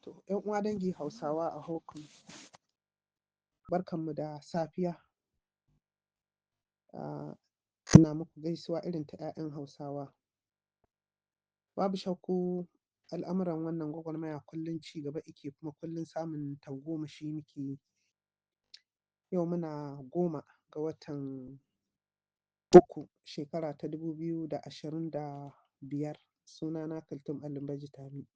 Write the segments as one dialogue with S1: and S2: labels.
S1: To, ‘yan uwa dangi Hausawa a Hokun, barkanmu da safiya. Ina muku gaisuwa irin ta ‘ya'yan Hausawa. Babu shakku al'amuran wannan gwagwarmaya kullum ci gaba ike kuma kullum samun tagomashi muke yi. Yau muna 10 ga watan uku shekara ta 2025. Sunana Kaltum Alimbaji Tami.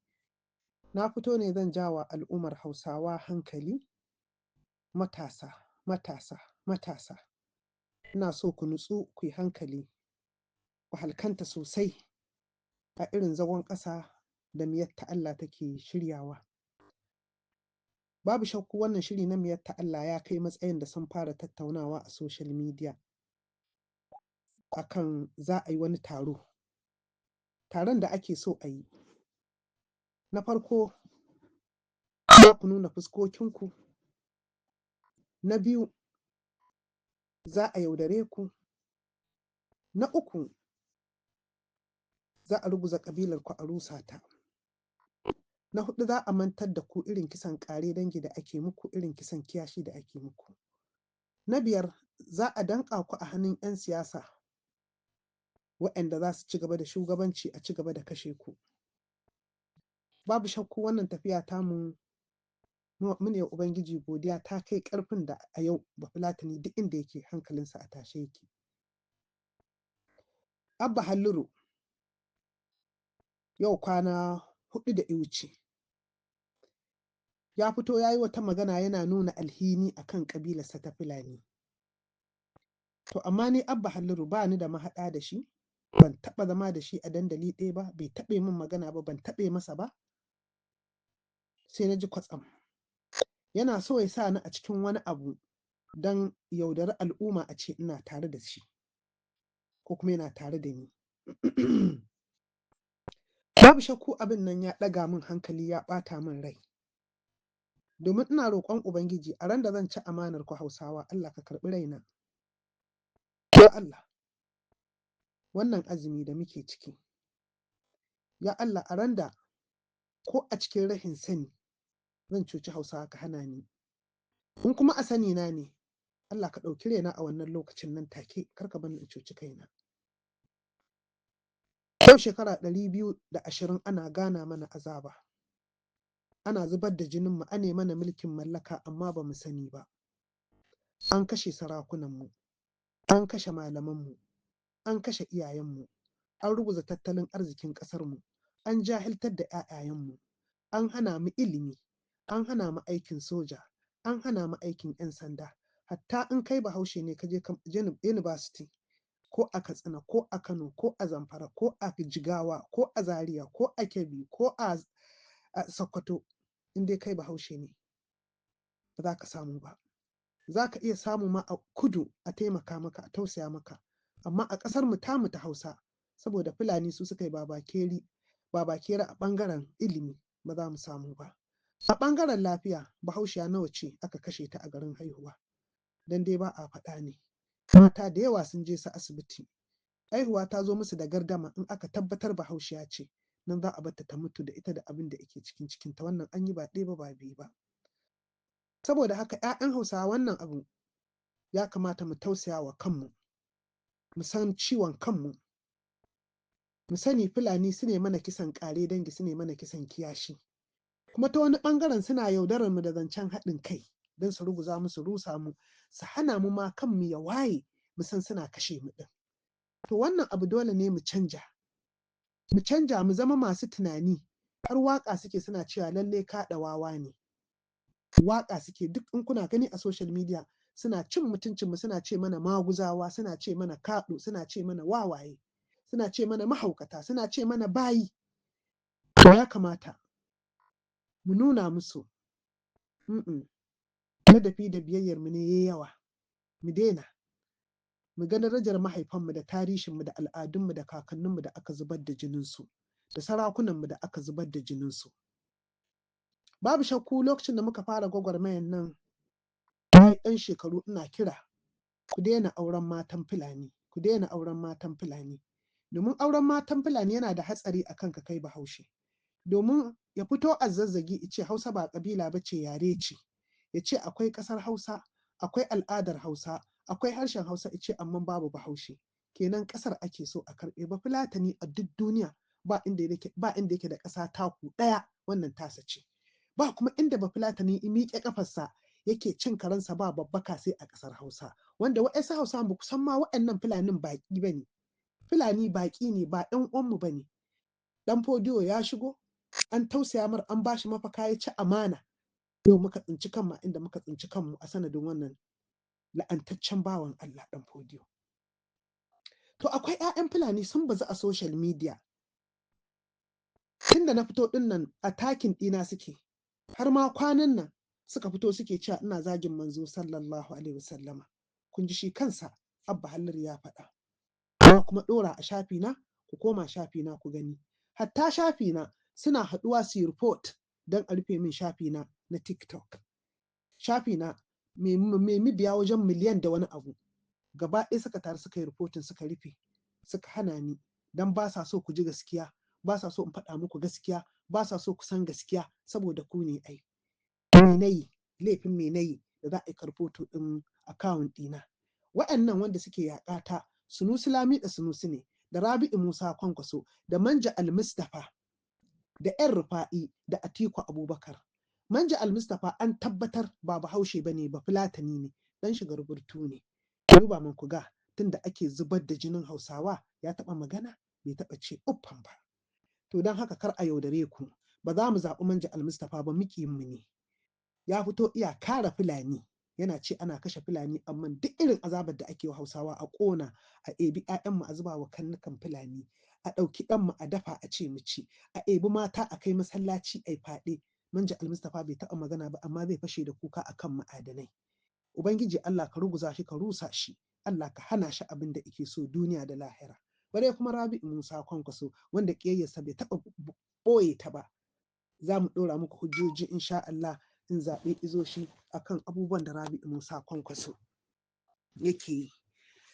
S1: Na fito ne zan jawa al'ummar Hausawa hankali, matasa. Ina so ku nutsu ku yi hankali, ku halkanta sosai a irin zagon ƙasa da miyatta Allah take shiryawa. Babu shakku wannan shiri na miyatta Allah ya kai matsayin da sun fara tattaunawa a social media akan za a yi wani taro. Taron da ake so a yi, na farko za ku nuna fuskokinku, na biyu za a yaudare ku, na uku za a ruguza ƙabilarku a rusa ta, na huɗu za a mantar da ku irin kisan ƙare dangi da ake muku, irin kisan kiyashi da ake muku, na biyar za a danƙa ku a hannun 'yan siyasa waɗanda za su ci gaba da shugabanci a ci gaba da kashe ku. Babu shakku wannan tafiya tamu mune wa Ubangiji godiya ta kai ƙarfin da a yau Bafulatani duk inda yake hankalinsa a tashe yake. Abba Halliru yau kwana 4 da ya wuce ya fito ya yi wata magana yana nuna alhini akan ƙabilarsa ta Fulani. To amma ni Abba Halliru ba ni da mahaɗa da shi, ban taɓa zama da shi a dandali ɗaya ba, bai taɓa min magana ba, ban taɓa masa ba. Sai na ji kwatsam yana so ya sa ni a cikin wani abu don yaudari al'umma a ce ina tare da shi ko kuma yana tare da ni. Babu shakku abin nan ya ɗaga min hankali, ya ɓata min rai. Domin ina roƙon Ubangiji a ran da zan ci amanar ku Hausawa, Allah ka karɓi raina. Ya Allah, wannan azumi da muke ciki, ya Allah a ran da ko a cikin rahin sani zan cuci Hausawa ka hana ni. In kuma a sani na ne, Allah ka ɗauki raina a wannan lokacin nan take, kar ka bar ni in cuci kaina. Yau shekara 220 ana gana mana azaba. Ana zubar da jininmu, ane mana mulkin mallaka amma ba mu sani ba. An kashe sarakunanmu, an kashe malamanmu, an kashe iyayenmu, an ruguza tattalin arzikin ƙasarmu, an jahiltar da 'ya'yayenmu, an hana mu ilimi, an hana mu aikin soja, an hana mu aikin 'yan sanda. Hatta in kai Bahaushe ne ka je university ko a Katsina ko a Kano ko a Zamfara ko a Jigawa ko a Zaria ko a Kebbi ko a Sokoto, in dai kai Bahaushe ne ba za ka samu ba. Za ka iya samu ma a kudu a taimaka maka, a tausaya maka, amma a ƙasar mu tamu ta Hausa, saboda Fulani su suka yi babakere a ɓangaren ilimi, ba za mu samu ba. A ɓangaren lafiya, Bahaushiya nawa ce aka kashe ta a garin haihuwa, dan dai ba a faɗa ne. Mata da yawa sun je su asibiti, haihuwa ta zo musu da gardama, in aka tabbatar Bahaushiya ce, nan za a bar ta ta mutu da ita da abin da yake cikin cikinta. Wannan an yi ba ɗaya ba ba biyu ba. Saboda haka 'ya'yan Hausawa wannan abu ya kamata mu tausaya wa kanmu, mu san ciwon kanmu, mu sani Fulani su ne mana kisan ƙare dangi, su ne mana kisan kiyashi, kuma ta wani ɓangaren suna yaudarar mu da zancen haɗin kai don su ruguza mu, su rusa mu, su hana mu ma kanmu ya waye mu san suna kashe mu ɗin. To wannan abu dole ne mu canja, mu zama masu tunani. Har waƙa suke suna cewa lalle kaɗa wawa ne. Waƙa suke, duk in kuna gani a social media suna cin mutuncinmu, suna ce mana maguzawa, suna ce mana kaɗo, suna ce mana wawaye, suna ce mana mahaukata, suna ce mana bayi. To ya kamata mu nuna musu ladabi da biyayyarmu ne yayi yawa, mu daina, mu ga darajar mahaifanmu da tarihinmu da al'adunmu da kakanninmu da aka zubar da jininsu, da sarakunanmu da aka zubar da jininsu. Babu shakku lokacin da muka fara gwagwarmayan nan, na yi ɗan shekaru ina kira, ku daina auren matan Fulani, ku daina auren matan Fulani. Domin auren matan Fulani yana da hatsari a kanka kai Bahaushe. Domin ya fito a zazzagi ya ce Hausa ba ƙabila ba ce yare ce, ya ce akwai ƙasar Hausa, akwai al'adar Hausa, akwai harshen Hausa, ya ce amma babu Bahaushe. Kenan ƙasar ake so a karɓe. Bafulatani a duk duniya ba inda yake da ƙasa taku ɗaya, wannan tasa ce. Ba kuma inda Bafulatani ya miƙe ƙafarsa yake cin karensa ba babbaka sai a ƙasar Hausa. Wanda waɗansu Hausawan ba ku san ma waɗannan Fulanin baƙi ba ne. Fulani baƙi ne, ba ɗan uwanmu ba ne. Ɗan Fodiyo ya shigo, an tausaya mar, an bashi mafaka, ya ci amana. Yau muka tsinci kanmu a inda muka tsinci kanmu a sanadin wannan la'antaccen bawan Allah Ɗan Fodiyo. To akwai 'ya'yan Fulani sun bazu a social media. Tunda na fito ɗin nan attacking ɗina suke. Har ma kwanan nan suka fito suke cewa ina zagin manzo sallallahu alaihi wasallama. Kun ji shi kansa Abba Halliru ya faɗa. Na kuma ɗora a shafina, ku koma shafina ku gani. Hatta shafina suna haɗuwa su yi report don a rufe min shafina na TikTok. Shafina mai mabiya wajen miliyan da wani abu. Gaba ɗaya suka taru suka yi reporting suka rufe, suka hana ni don ba sa so ku ji gaskiya, ba sa so in faɗa muku gaskiya, ba sa so ku san gaskiya saboda ku ne ai. Me nayi? Laifin me nayi da za a yi karfoto ɗin account ɗina? Waɗannan wanda suke yaƙata Sunusi Lamiɗa Sunusi ne, da Rabi'u Musa Kwankwaso, da Manja Al-Mustapha, da 'yan Rufa'i, da Atiku Abubakar. Manja Al-Mustapha an tabbatar ba Bahaushe ba ne, Bafulatani ne, ɗan shigar burtu ne. Duba man ku ga tunda ake zubar da jinin Hausawa ya taɓa magana? Bai taɓa ce uffan ba. To don haka kar a yaudare ku, ba za mu zaɓi Manja Al-Mustapha ba, mu ne. Ya fito iya kare Fulani, yana ce ana kashe Fulani, amma duk irin azabar da ake wa Hausawa a ƙona, a ebi 'ya'yanmu a zuba wa kannukan Fulani, a ɗauki ɗanmu a dafa a ce mu ci, a ebi mata a kai masallaci a yi faɗe. Manja Al-Mustapha bai taɓa magana ba, amma zai fashe da kuka akan ma'adanai. Ubangiji Allah ka ruguza shi, ka rusa shi, Allah ka hana shi abin da yake so duniya da lahira. Bare kuma Rabi'u Musa Kwankwaso wanda ƙiyayyarsa bai taɓa ɓoye ta ba. Za mu ɗora muku hujjoji insha Allah in zaɓe izo shi akan abubuwan da Rabi'u Musa Kwankwaso yake yi.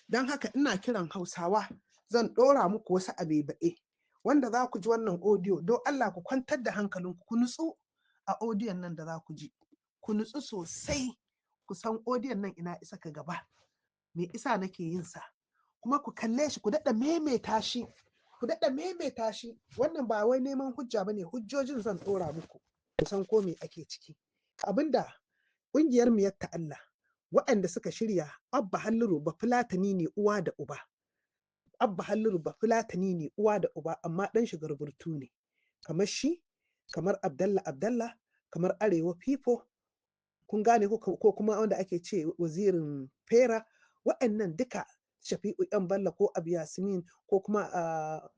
S1: Don haka ina kiran Hausawa, zan ɗora muku wasu abebaɗe wanda za ku ji wannan audio. Don Allah ku kwantar da hankalinku, ku nutsu a audiyon nan da za ku ji. Ku nutsu sosai, ku san audiyon nan ina isa ka gaba, me isa nake yin sa, kuma ku kalle shi, ku daɗa maimaita shi, ku daɗa maimaita shi. Wannan ba wai neman hujja bane, hujjojin zan ɗora muku, ku san ko me ake ciki. Abinda ƙungiyar mu yatta Allah waɗanda suka shirya, Abba Halliru Bafulatani ne uwa da uba. Abba Halliru Bafulatani ne uwa da uba, amma ɗan shigar burtu ne. Kamar shi, kamar Abdallah, kamar Arewa Fifo, kun gane ko kuma wanda ake ce wazirin Fera, waɗannan duka Shafi'u ‘yan Balla ko Abu Yasmin ko kuma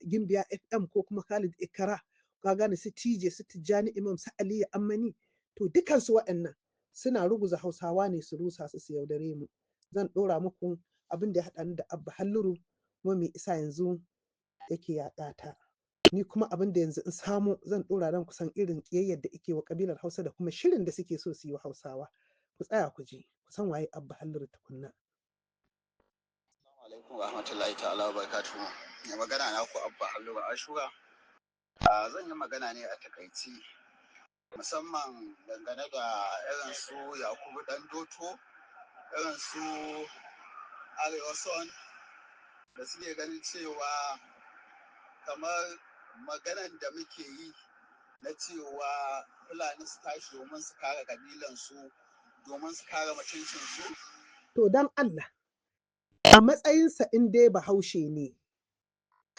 S1: Gimbiya FM ko kuma Khalid Ikara, ka gane su TJ, su Tijjani Imam, su Aliyu Ammani, to dukansu waɗannan suna ruguza Hausawa ne su rusa su yaudare mu. Zan ɗora muku abin da ya haɗa ni da Abba Halliru, kuma me isa yanzu yake yaɗata. Ni kuma abin da yanzu in samu zan ɗora don kusan irin ƙiyayyar da ake wa ƙabilar Hausa da kuma shirin da suke so su yi wa Hausawa. Ku tsaya ku ji, ku san waye Abba Halliru tukunna.
S2: Assalamu alaikum wa rahmatullahi ta'ala wa barakatuhu. Mai magana na ku Abba Halliru Ashura. Zan yi magana ne a takaici, musamman dangane da irin su Yakubu Dan Doto, irin su Arewa Son, da suke ganin cewa kamar maganan da muke yi na cewa Fulani su tashi domin su kare kabilansu, domin su kare mutuncinsu.
S1: To don Allah, a matsayinsa in dai Bahaushe ne,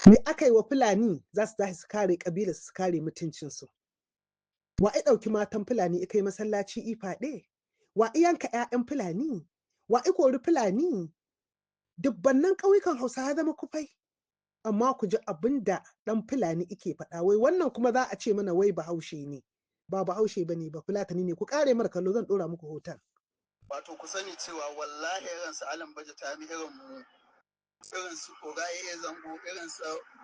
S1: me aka yi wa Fulani za su tashi su kare kabilarsu, su kare mutuncinsu? Wa ya ɗauki matan Fulani ya kai masallaci ifaɗe? Wa ya yanka 'ya'yan Fulani? Wa ya kori Fulani? Dubbannan ƙauyukan Hausa ya zama kufai. Amma ku ji abin da ɗan Fulani ike faɗa, wai wannan kuma za a ce mana wai Bahaushe ne. Ba Bahaushe ba ne, Bafulatani ne. Ku ƙare mara kallo, zan ɗora muku hoton.
S2: Wato ku sani cewa wallahi irin su Alan Baje Tami, irin mu, irin su Ogaye Zango, irin su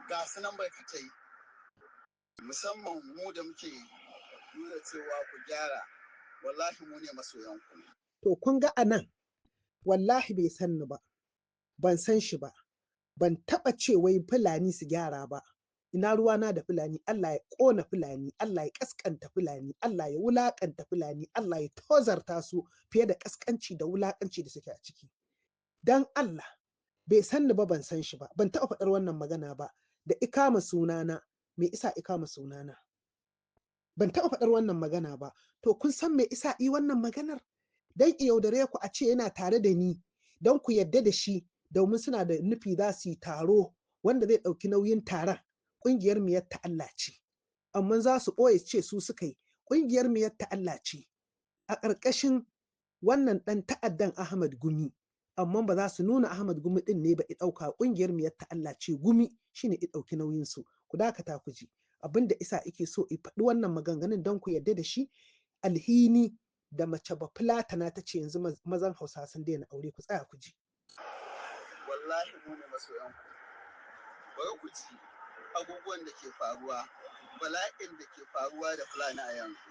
S2: ga su nan barkatai, musamman mu da muke nuna cewa ku gyara, wallahi mu ne masoyanku.
S1: To kun ga anan, wallahi bai san ni ba, ban san shi ba, ban taɓa ce wai Fulani su gyara ba. ina ruwana da Fulani, Allah ya ƙona Fulani, Allah ya ƙasƙanta Fulani, Allah ya wulaƙanta Fulani, Allah ya tozarta su fiye da ƙasƙanci da wulaƙanci da suke a ciki. Dan Allah, bai san ni ba ban san shi ba, ban taɓa faɗar wannan magana ba, da ikama sunana, me isa ikama sunana? Ban taɓa faɗar wannan magana ba, to kun san me isa yi wannan maganar? Dan yaudare ku a ce yana tare da ni, don ku yadda da shi, domin suna da nufi za su yi taro wanda zai ɗauki nauyin taron. Ƙungiyar Miyar ta Allah ce, amma za su ɓoye ce su suka yi. Ƙungiyar Miyar ta Allah ce, a ƙarƙashin wannan ɗan ta'addan Ahmad Gumi, amma ba za su nuna Ahmad Gumi ɗin ne ba i ɗauka. Ƙungiyar Miyar ta Allah ce, Gumi shine i ɗauki nauyinsu. Ku dakata ku ji abin da isa ike so i faɗi wannan maganganun don ku yarda da shi. Alhini da mace ba Fulatana ta ce yanzu mazan Hausa sun daina aure. Ku tsaya ku ji.
S2: Wallahi mu ne masoyanku. Bari ku ji abubuwan da ke faruwa, bala'in da ke faruwa da Fulani a yanzu.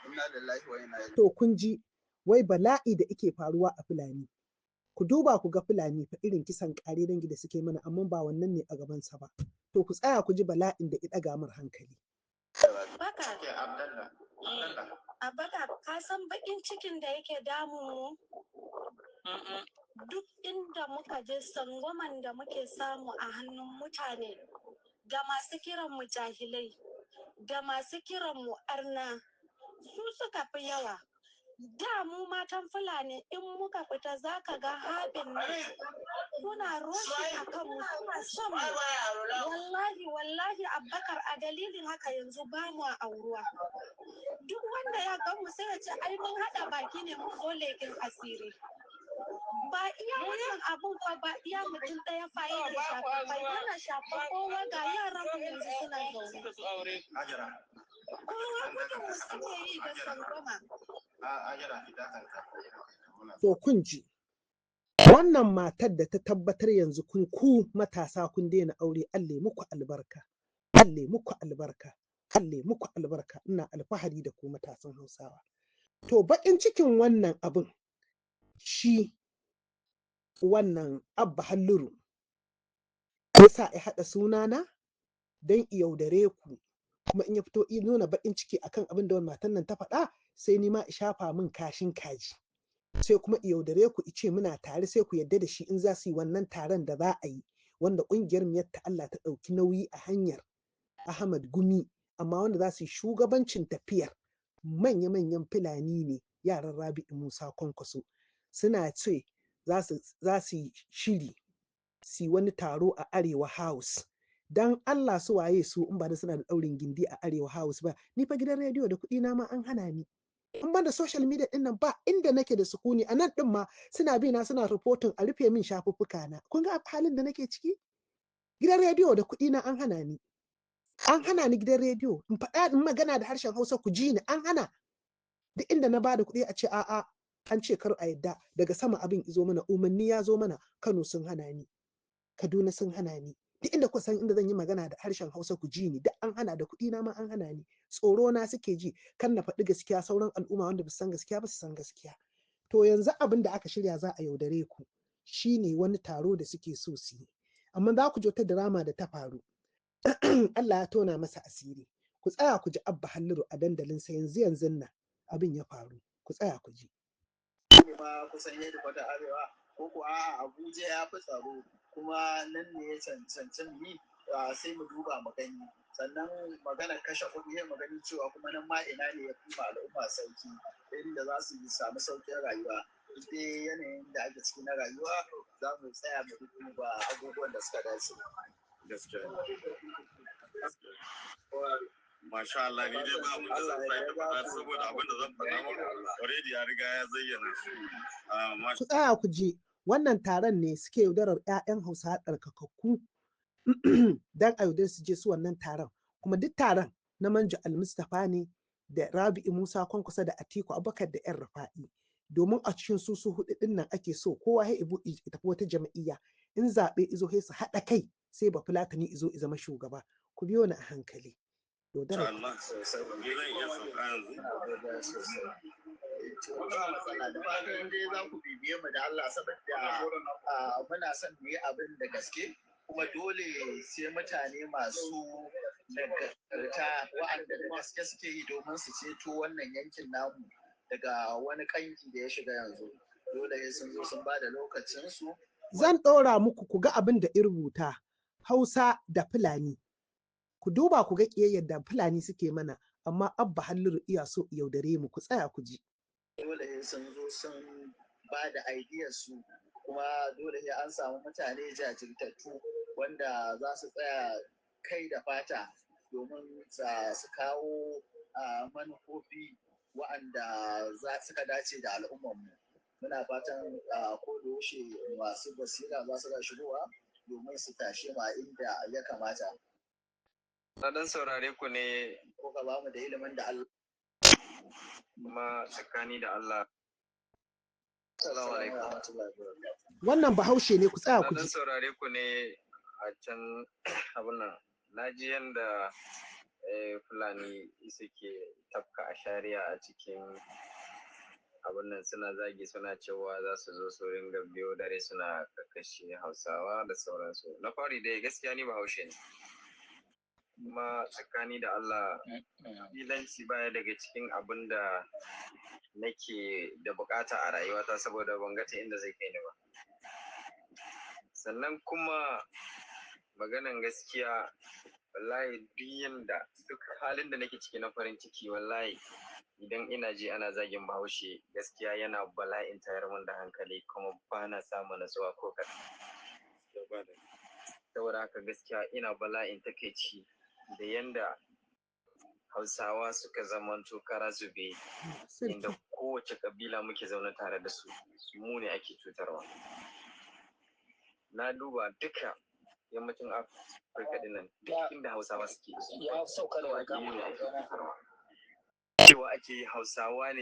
S2: Inna lillahi wa inna ilaihi.
S1: To kun ji wai bala'i da ike faruwa a Fulani. Ku duba ku ga Fulani fa irin kisan ƙare dangi da suke mana, amma ba wannan ne a gabansa ba. To ku tsaya ku ji bala'in da ya ɗaga mar hankali.
S3: Abada, ka san baƙin cikin da yake damu mu? Duk inda muka je sangwaman da muke samu a hannun mutane, da masu kiran mu jahilai, da masu kiran mu arna, su suka fi yawa. Da mu matan Fulani in muka fita za ka ga habin nan suna roshi a kanmu, suna son mu. Wallahi Abubakar, a dalilin haka yanzu ba mu auruwa. Duk wanda ya gan mu sai ya ce ai mun haɗa baki ne mun zo leƙin asiri. Ba iya wannan abun fa ba iya mutum ɗaya fa yake shafa, bai yana shafa kowa, ga yaran mu yanzu suna zaune. Kowa gudun mu suke yi da sangwama.
S1: To kun ji, wannan matar da ta tabbatar yanzu ku matasa kun daina aure, Allah muku albarka, Allah muku albarka, Allah muku albarka. Ina alfahari da ku matasan Hausawa. To baƙin cikin wannan abin shi wannan Abba Halluru yasa ya haɗa sunana don yaudare ku, kuma in ya fito nuna baƙin ciki akan abin da matan nan ta faɗa, sai ni ma shafa min kashin kaji, sai kuma yaudare ku ice muna tare, sai ku yarda da shi in za su yi wannan taron da za a yi, wanda ƙungiyar Miyar ta Allah ta ɗauki nauyi a hanyar Ahmad Gumi, amma wanda za su yi shugabancin tafiyar manya-manyan Fulani ne, yaran Rabi'u Musa Kwankwaso. Suna ce za su yi shiri su yi wani taro a Arewa House. Dan Allah su waye su in ba da suna da ɗaurin gindi a Arewa House ba. Ni fa gidan rediyo da kuɗi na ma an hana ni. In ban da social media ɗin nan ba inda nake da sukuni, a nan ɗin ma suna bi na suna reporting a rufe min shafuffuka na. Kun ga halin da nake ciki? Gidan rediyo da kuɗi na an hana ni. An hana ni gidan rediyo in faɗa in magana da harshen Hausa ku ji ni, an hana. Duk inda na bada kuɗi a ce a'a, an ce kar a yadda, daga sama abin izo mana, umarni ya zo mana. Kano sun hana ni, Kaduna sun hana ni, duk inda ku san inda zan yi magana da harshen Hausa ku ji ni, duk an hana, da kuɗi na ma an hana ni. Tsoro na suke ji kan na faɗi gaskiya, sauran al'umma wanda ba su san gaskiya ba su san gaskiya. To yanzu abin da aka shirya za a yaudare ku shine wani taro da suke so su yi, amma za ku ji wata drama da ta faru. Allah ya tona masa asiri. Ku tsaya ku ji Abba Halluru a dandalin sa yanzu nan abin ya faru. Ku tsaya ku ji.
S2: Kuma kusan yadda kwata arewa ko ko a'a Abuja ya fi tsaro, kuma nan ne ya cancanci ni, sai mu duba mu gani. Sannan magana kashe kuɗi ya magani cewa kuma nan ma ina ne ya fi al'umma sauki, inda za su samu sauƙin rayuwa. Duk dai yanayin da ake ciki na rayuwa za mu tsaya mu duba abubuwan da suka dace. Gaskiya. Masha Allah, ni dai ba abin da zan sake faɗa, saboda abin da zan faɗa maka already ya riga ya zayyana shi.
S1: Ku tsaya ku ji, wannan taron ne suke yaudarar 'ya'yan Hausa ɗarkakakku dan a yaudar su je su wannan taron. Kuma duk taron na Manjo Al-Mustapha ne da Rabi'u Musa Kwankwaso da Atiku Abubakar da 'yan Rufa'i. Domin a cikin su huɗu ɗin nan ake so kowa ya tafi wata jam'iyya. In zaɓe izo sai su haɗa kai, sai ba Fulatani izo i zama shugaba. Ku biyo ni a hankali.
S2: Allah sosai, ni zan iya sauka yanzu. Ba matsala, da fatan dai za ku bibiye mu da Allah, saboda muna son mu yi abin da gaske. kuma dole sai mutane masu nagarta wa'anda da gaske suke yi domin su ceto wannan yankin namu daga wani kanki da ya shiga yanzu. Dole sun zo sun ba da lokacinsu.
S1: Zan ɗora muku ku ga abin da in rubuta Hausa da Fulani. Ku duba ku ga ƙiyayyar da Fulani suke mana, amma Abba Halliru iya so yaudare mu, ku tsaya ku ji.
S2: Dole sun zo sun ba da su kuma dole sai an samu mutane jajirtattu wanda za su tsaya kai da fata domin su kawo manufofi wa'anda suka dace da al'ummarmu. Muna fatan ko da yaushe masu basira za su ga shigowa domin su tashe ma inda ya kamata.
S4: Na dan saurare ku ne
S2: ko ka ba mu da ilimin da Allah
S4: kuma tsakani da Allah. Assalamu alaikum.
S1: Wannan Bahaushe ne, ku tsaya ku
S4: Na dan
S1: ji.
S4: saurare ku ne a can abin nan. Na ji yanda Fulani suke tafka a shari'a a cikin abin nan, suna zagi suna cewa za su zo su ringa biyo dare suna kakashe Hausawa da sauransu. Na fari dai gaskiya ni Bahaushe ne. Kuma tsakani da Allah filanci baya daga cikin abin da nake da bukata a rayuwata saboda ban ga ta inda zai kai ni ba. Sannan kuma maganan gaskiya wallahi duk halin da nake ciki na farin ciki wallahi idan ina ji ana zagin Bahaushe gaskiya yana bala'in tayar min da hankali kuma ba na samun natsuwa ko kaɗan. Saboda haka gaskiya ina bala'in takaici da yanda Hausawa suka zamanto kara zube, inda kowace kabila muke zaune tare da su mu ne ake cutarwa. Na duba duka yammacin Afirka dinnan duk inda Hausawa suke cewa ake yi Hausawa ne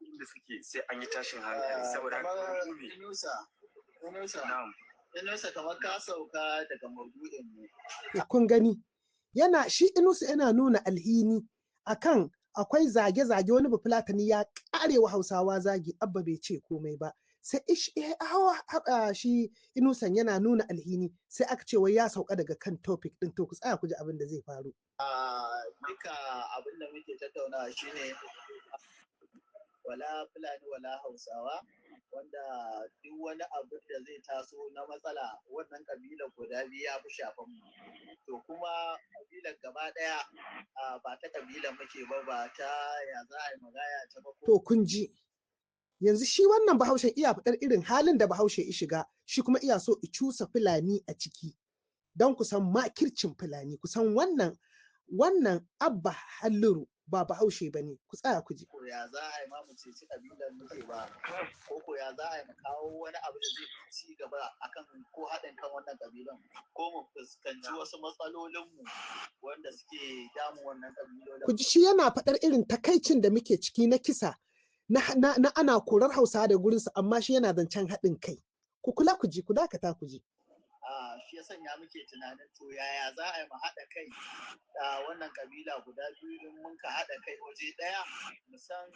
S4: inda suke sai an yi tashin hankali saboda
S2: Inusa kamar ka sauka daga maudu'in mu.
S1: Kun gani shi Inusa yana nuna alhini akan akwai zage-zage, wani Bafulatani ya karewa Hausawa zagi, Abba bai ce komai ba. Sai shi Inusan yana nuna alhini, sai aka ce wai ya sauka daga kan topic din. To ku tsaya ku ji abin da zai faru.
S2: Duka abin da muke tattaunawa shine wala Fulani wala Hausawa, wanda duk wani abu da zai taso na matsala wannan kabila guda biyu ya fi shafan mu. To kuma kabilar gaba daya ba ta kabilan muke ba ta ya za a yi magaya ta ba.
S1: To kun ji yanzu shi wannan Bahaushe iya fitar irin halin da Bahaushe ya shiga, shi kuma iya so i cusa Fulani a ciki don ku san makircin Fulani, ku san wannan Abba Halliru ba Bahaushe ba ne. Ku tsaya ku ji.
S2: Ko ya za a yi ma mu ceci kabilan muke ba, ko ya za a yi mu kawo wani abu da zai ci gaba akan ko haɗin kan wannan kabilan, ko mu fuskanci wasu matsalolinmu wanda suke damu wannan kabilolin.
S1: Ku ji shi yana faɗar irin takaicin da muke ciki na kisa na ana korar Hausawa da gurinsu, amma shi yana zancen haɗin kai. Ku kula ku ji, ku dakata ku ji.
S2: Shi ya sanya muke tunanin to yaya za a yi mu haɗa kai da wannan kabila guda biyu, in mun ka haɗa kai waje ɗaya mu san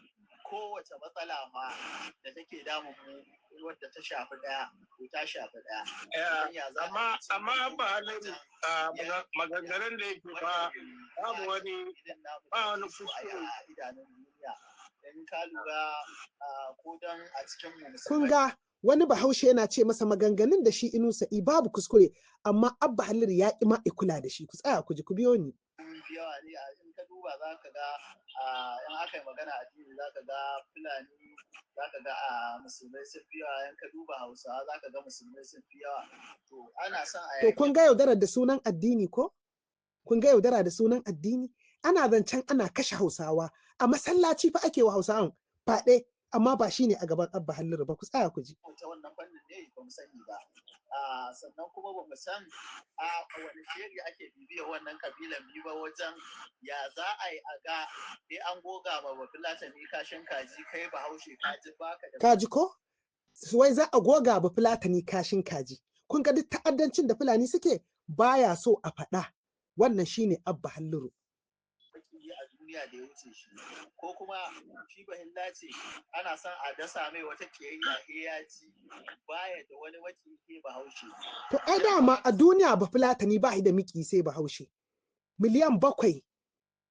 S2: kowace matsala ma da take damun mu wadda ta shafi ɗaya ko ta shafi ɗaya.
S5: Amma ba halin maganganun da yake ba babu wani kuskure.
S2: Idanun duniya in ka lura ko dan a cikin mu.
S1: Kun ga wani Bahaushe yana ce masa maganganun da shi Inusa babu kuskure, amma Abba Halliru ya ƙi ma kula da shi. Ku tsaya ku ji, ku biyo ni.
S2: Yawa ne in ka duba za ka ga in aka yi magana addini za ka ga Fulani, za ka ga musulmai sun fi yawa, in ka duba Hausawa za ka ga musulmai sun fi yawa. To ana son a
S1: To kun ga yaudarar da sunan addini ko? Kun ga yaudara da sunan addini? Ana zancen ana kashe Hausawa, a masallaci fa ake wa Hausawan faɗe, amma ba shi ne a gaban Abba Halliru ba. Ku tsaya ku ji.
S2: Ta wannan fannin ne ba mu sani ba. Sannan kuma ba mu san wani shiri ake bibiya wannan kabilan biyu ba wajen ya za a yi a ga dai an goga ma Bafulatani kashin kaji, kai Bahaushe kaji baka da.
S1: Kaji ko? Wai za a goga Bafulatani kashin kaji. Kun ga duk ta'addancin da Fulani suke baya so a faɗa. Wannan shine Abba Halliru.
S2: A duniya da ya wuce shi, ko kuma shi bahilla ce ana son a dasa mai wata kiyayya he ya ji baya da wani maki ke bahaushe.
S1: To ai dama a duniya ba Fulatani ba da miki sai bahaushe. Miliyan 7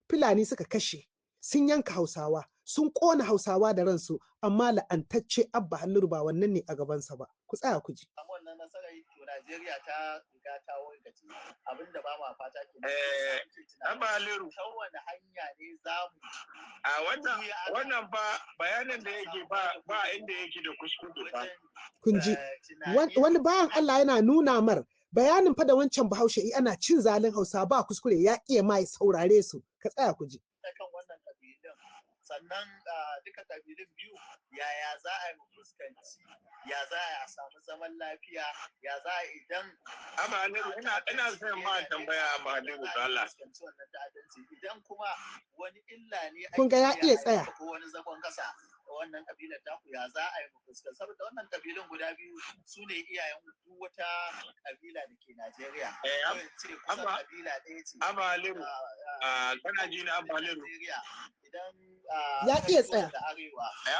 S1: Fulani suka kashe, sun yanka Hausawa, sun ƙona Hausawa da ransu, amma la'antacce Abba Halliru ba wannan ne a gabansa ba. Ku tsaya ku ji.
S2: Wannan nasarar to Najeriya ta riga ta wargaje, abinda ba ma fata ke.
S5: Abba Halliru.
S2: Ta wani hanya ne za mu.
S5: A wannan ba bayanin da yake ba inda yake da kuskure ba.
S1: Kun ji, wani bayan Allah yana nuna mar bayanin fa da wancan Bahaushe ana cin zalin Hausa ba kuskure ya iya ma saurare su. Ka tsaya ku ji.
S2: Kan wannan kabilun, sannan duka kabilun biyu yaya za a yi fuskanci, ya za a samu zaman lafiya, ya za a idan
S5: Abba Halliru ina son ma tambaya Abba Halliru da Allah.
S2: Idan kuma wani illa ne
S1: kun ga ya iya tsaya
S2: ko wani zagon kasa wannan kabilar taku ya za a yi fuskanci, saboda wannan kabilun guda biyu su ne iyayen duk wata kabila da ke Najeriya. Kabila ɗaya ce.
S5: Abba Halliru, kana ji na Abba Halliru.
S2: Idan
S1: ya iya tsaya.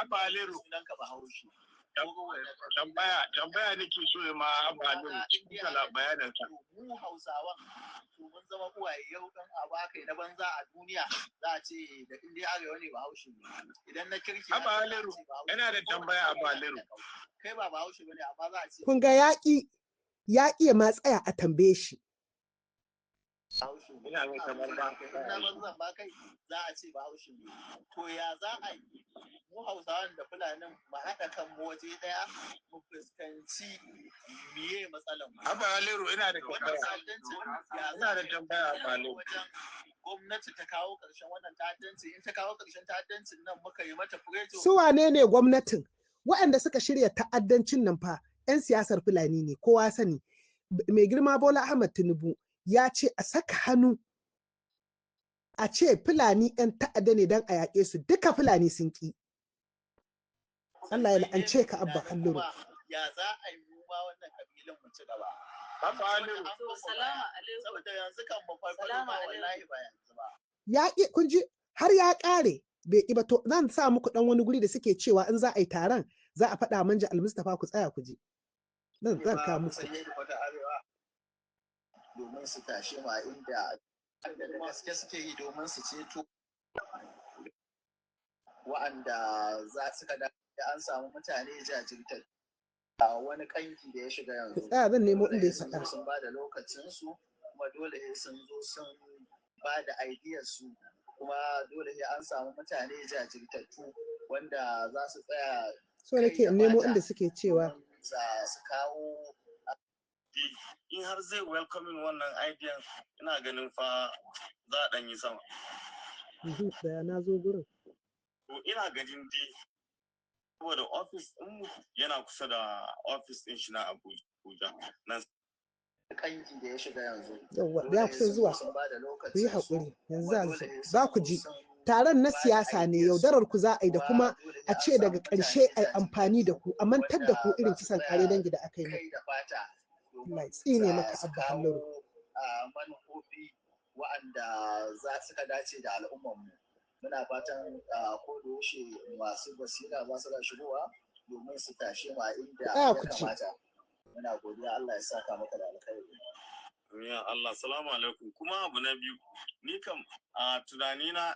S5: Abba Halliru.
S2: Sunanka Bahaushe.
S5: Tambaya nake so ma Abba Halliru cikin bayanin sa.
S2: Mu Hausawan to mun zama uwaye yau dan abu aka yi na banza a duniya za a ce da indiya arewa ne Bahaushe ne. Idan na kirki
S5: Abba Halliru yana da tambaya Abba Halliru.
S2: Kai ba Bahaushe bane amma za a ce.
S1: Kun ga ya iya ma tsaya a tambaye shi.
S5: Ina mai kamar ba.
S2: Zan ba kai za a ce Bahaushe ne. To ya za a yi mu Hausawan da Fulanin mu haɗa kan mu waje ɗaya mu fuskanci miye matsalar mu.
S5: Abba Halliru ina da tambaya. Ina da tambaya Abba Halliru.
S2: Gwamnati ta kawo ƙarshen wannan ta'addanci, in ta kawo ƙarshen ta'addancin nan muka yi mata fureto.
S1: Su wane ne gwamnatin? Waɗanda suka shirya ta'addancin nan fa 'yan siyasar Fulani ne, kowa sani. Mai girma Bola Ahmed Tinubu ya ce a saka hannu a ce Fulani 'yan ta'adda ne don a yaƙe su, duka Fulani sun ƙi. Allah ya la'ance ka Abba Halliru.
S2: Ya za a yi ma wannan kabilan mu ci gaba.
S5: Abba Halliru.
S2: Salamu alaikum. Saboda yanzu kan mu farfado ba wallahi ba yanzu ba.
S1: Ya ƙi kun ji har ya ƙare bai ƙi ba, to zan sa muku ɗan wani guri da suke cewa in za a yi taron za a faɗa manja Almustapha ku tsaya ku ji. Zan ka muku.
S2: Domin su tashi ma inda da gaske suke yi domin su ceto wa'anda za su ka da an samu mutane jajirtar a wani kanki da ya shiga yanzu.
S1: Tsaya zan nemo inda ya faɗa.
S2: Sun ba da lokacinsu kuma dole sun zo sun ba da ideas kuma dole an samu mutane jajirtattu wanda za su tsaya.
S1: So nake nemo inda suke cewa.
S2: Su kawo.
S6: In har zai welcoming wannan idea ina ganin fa za a ɗan yi sama.
S1: Da na zo gurin.
S6: To ina ganin dai saboda ofis ɗin yana kusa da ofis ɗin shi na Abuja. Nan
S2: kanki da ya shiga yanzu.
S1: Yawwa ya kusa zuwa. Ku yi haƙuri yanzu za ku ji. Taron na siyasa ne yaudarar ku za a yi da kuma a ce daga ƙarshe a yi amfani da ku a mantar da ku irin kisan kare dangi da aka yi. Allah tsine maka Abba Halliru.
S2: Manufofi wa'anda za su ka dace da al'ummarmu. Muna fatan ko da yaushe masu basira ba su da shigowa domin su tashe ma inda ya kamata. Muna godiya Allah ya saka maka da alkhairi.
S6: Ya Allah, salamu alaikum. Kuma abu na biyu, ni kam a tunanina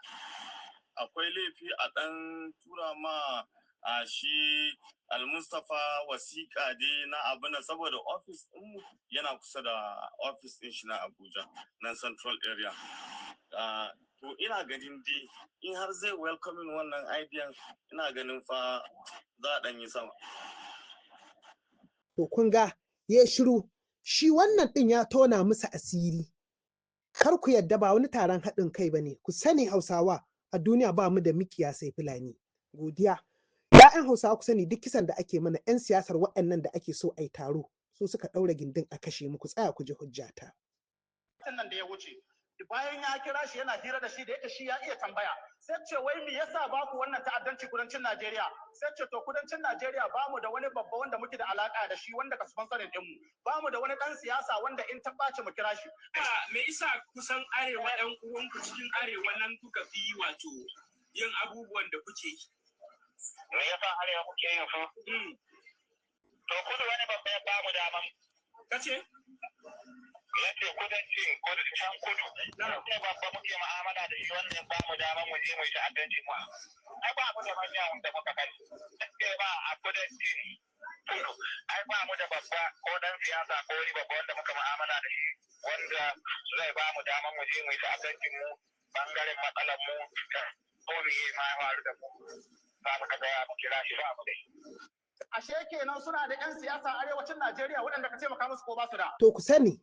S6: akwai laifi a ɗan tura ma a shi Almustapha wasiƙa dai na abu na saboda ofis ɗin yana kusa da ofis ɗin shi na Abuja, nan Central Area. To ina ganin dai in har zai welcoming wannan idea ina ganin fa za a ɗan yi sama.
S1: To kun ga ya shiru, shi wannan ɗin ya tona musu asiri. Kar ku yadda ba wani taron haɗin kai ba ne, ku sani Hausawa a duniya ba mu da mikiya sai Fulani. Godiya. ‘Ya'yan Hausawa ku sani duk kisan da ake mana 'yan siyasar waɗannan da ake so a yi taro, so suka ɗaura gindin a kashe mu, ku tsaya ku ji hujjata.
S7: Nan da ya wuce, bayan ya kira shi yana hira da shi da yake shi ya iya tambaya, sai ce wai me yasa ba ku wannan ta'addanci kudancin Najeriya sai ce to kudancin Najeriya ba mu da wani babba wanda muke da alaka da shi wanda ka sponsorin din mu ba mu da wani dan siyasa wanda in ta ɓaci mu kira shi
S8: me yasa kusan arewa ɗan uwanku cikin arewa nan kuka fi wato yin abubuwan da kuke yi
S9: me yasa arewa kuke yin su to kudu wani babba ya bamu daman
S8: kace
S9: yace kudancin can kudu ne babba muke mu'amala da shi wannan ba mu daman mu je mu yi ta'addanci mu ai ba mu da manyan da muka kai sai ba a kudancin kudu ai ba mu da babba ko dan siyasa ko wani babba wanda muka mu'amala da shi wanda zai ba mu daman mu je mu yi ta'addanci mu bangaren matsalar mu ko me ma ya faru da mu ba mu kaga ya mu kira shi ba mu dai
S7: ashe kenan suna da 'yan siyasa arewacin Najeriya waɗanda ka taimaka musu ko ba su da.
S1: To ku sani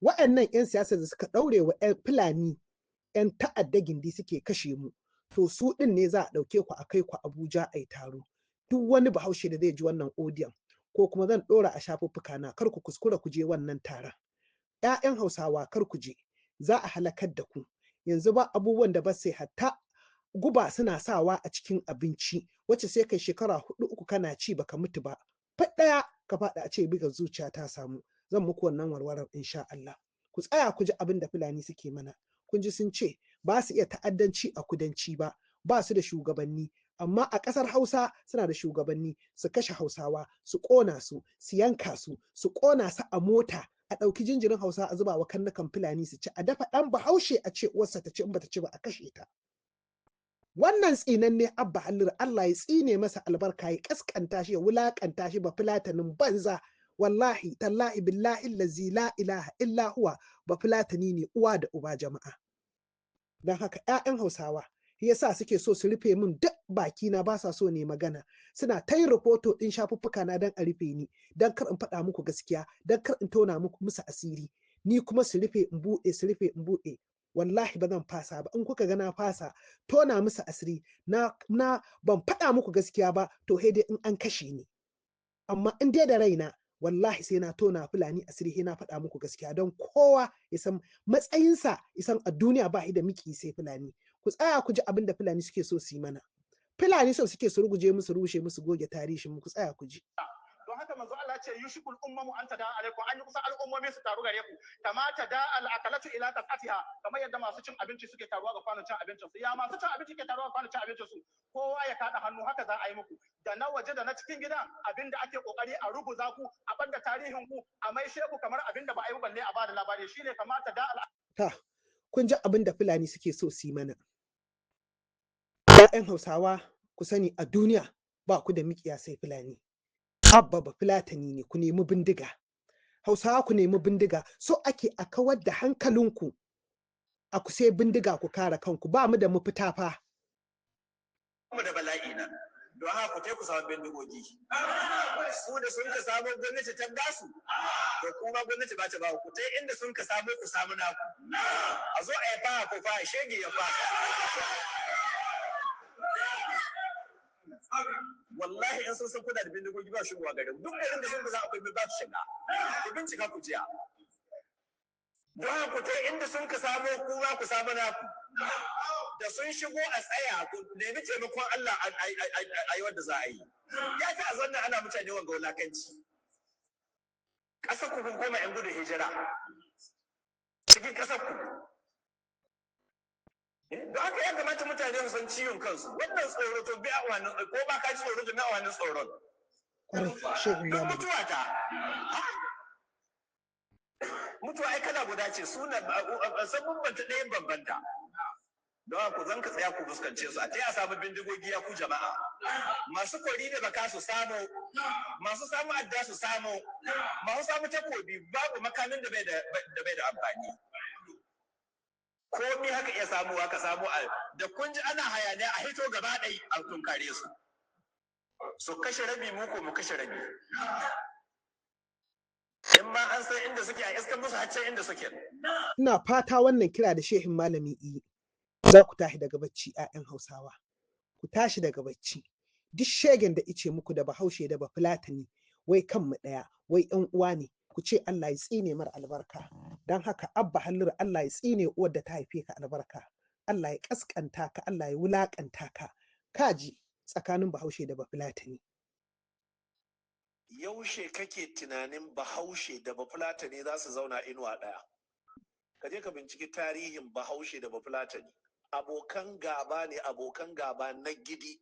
S1: waɗannan 'yan siyasa da suka ɗaure wa 'yan Fulani 'yan ta'adda gindi suke kashe mu to su ɗin ne za a ɗauke ku a kai ku Abuja a yi taro. Duk wani bahaushe da zai ji wannan odiyon ko kuma zan ɗora a shafuffuka na kar ku kuskura ku je wannan taron. 'Ya'yan Hausawa kar ku je za a halakar da ku. Yanzu ba abubuwan da ba sai hatta guba suna sawa a cikin abinci wacce sai kai shekara 4-3 kana ci baka mutu ba ɗaya ka faɗa a ce biga zuciya ta samu zan muku wannan warwarar insha Allah ku tsaya ku ji abin da Fulani suke mana kun ji sun ce ba su iya ta'addanci a kudanci ba su da shugabanni amma a ƙasar Hausa suna da shugabanni su kashe Hausawa su ƙona su yanka su ƙona su a mota a ɗauki jinjirin Hausa a zuba wa kannukan Fulani su ci a dafa ɗan Bahaushe a ce uwarsa ta ci in bata ci ba a kashe ta. Wannan tsinanne Abba Halliru Allah ya tsine masa albarka ya kaskanta shi ya wulakanta shi ba fulatanin banza wallahi tallahi billahi allazi la ilaha illa huwa ba fulatani ne uwa da uba jama'a. Dan haka ƴaƴan Hausawa yasa suke so su rufe min duk baki na ba sa so ne magana suna ta yin rahoto din shafuffuka na dan a rufe ni dan kar in faɗa muku gaskiya dan kar in tona muku musu asiri ni kuma su rufe in buɗe wallahi ba zan fasa ba in kuka ga na fasa tona musu asiri na ban faɗa muku gaskiya ba to dai in an kashe ni amma in dai da raina wallahi sai na tona Fulani asiri sai na faɗa muku gaskiya don kowa ya san matsayinsa ya san a duniya ba shi da miki sai Fulani ku tsaya ku ji abin da Fulani suke so su yi mana Fulani so suke su ruguje musu rushe musu goge tarihin mu ku tsaya ku ji
S7: don haka manzo Allah ce yushikul ummamu anta da alaikum an yi kusa al'ummomi su taru gare ku kamata da al'akalatu ila qatiha kamar yadda masu cin abinci suke taruwa ga kwanon cin abincin su ya masu cin abinci ke taruwa ga kwanon cin abincin su kowa ya kada hannu haka za a yi muku da na waje da na cikin gidan abinda ake kokari a rubuza ku a banda tarihin ku a maishe ku kamar abinda ba a yi balle a bada labari shine kamata da
S1: ta kun ji abin da Fulani suke so su yi mana ƴaƴan Hausawa ku sani a duniya ba ku da mikiya sai Fulani Abba ba Fulatani ne ku nemi bindiga. Hausawa ku nemi bindiga so ake a kawar da hankalinku a ku sai bindiga ku kare kanku ba mu da mafita fa.
S9: Mu da bala'i na don haka ku ku samu bindigogi. Su da sun ka samu gwamnati ta gasu to kuma gwamnati ba ta ba ku ta inda sun ka samu ku samu naku. A zo a yi fa ku fa shege ya fa. Wallahi in sun san kuna da bindigogi ba shigowa garin duk garin da sun ga za akwai ba su shiga ku bincika ku jiya don ku ta inda sun ka samo kuma ku samu naku da sun shigo a tsaya ku nemi taimakon Allah a yi wanda za a yi ya fi a zanna ana mutane wanga wulakanci ƙasar ku kun koma yan gudun hijira cikin ƙasar ku da haka ya kamata mutane su san ciwon kansu wannan tsoro to bi awanin ko ba ka ji tsoro to bi awanin tsoron don mutuwa ta mutuwa ai kana guda ce suna san bambanta ɗayan bambanta don haka zan ka tsaya ku fuskance su a ta yi a samu bindigogi ya ku jama'a masu kwari da baka su samu masu samu adda su samu masu samu takobi babu makamin da bai da amfani komi haka iya samuwa ka samu da kun ji ana hayaniya a hito gaba ɗai a tunkare su kashe rabi mu ko mu kashe rabi in ma an san inda suke a iskan musu haccan inda suke
S1: ina fata wannan kira da shehin malami yi za ku tashi daga bacci 'ya'yan Hausawa ku tashi daga bacci duk shegen da ice muku da Bahaushe da Bafulatani wai kanmu ɗaya wai ƴan uwa ne ku ce Allah ya tsine mar albarka don haka Abba Halliru Allah ya tsine uwar da ta haife ka albarka Allah ya kaskanta ka, Allah ya wulakanta ka. Kaji tsakanin Bahaushe da Bafulatani.
S10: Yaushe kake tunanin Bahaushe da Bafulatani za su zauna inuwa ɗaya? Ka je ka binciki tarihin Bahaushe da Bafulatani. Abokan gaba ne, abokan gaba na gidi.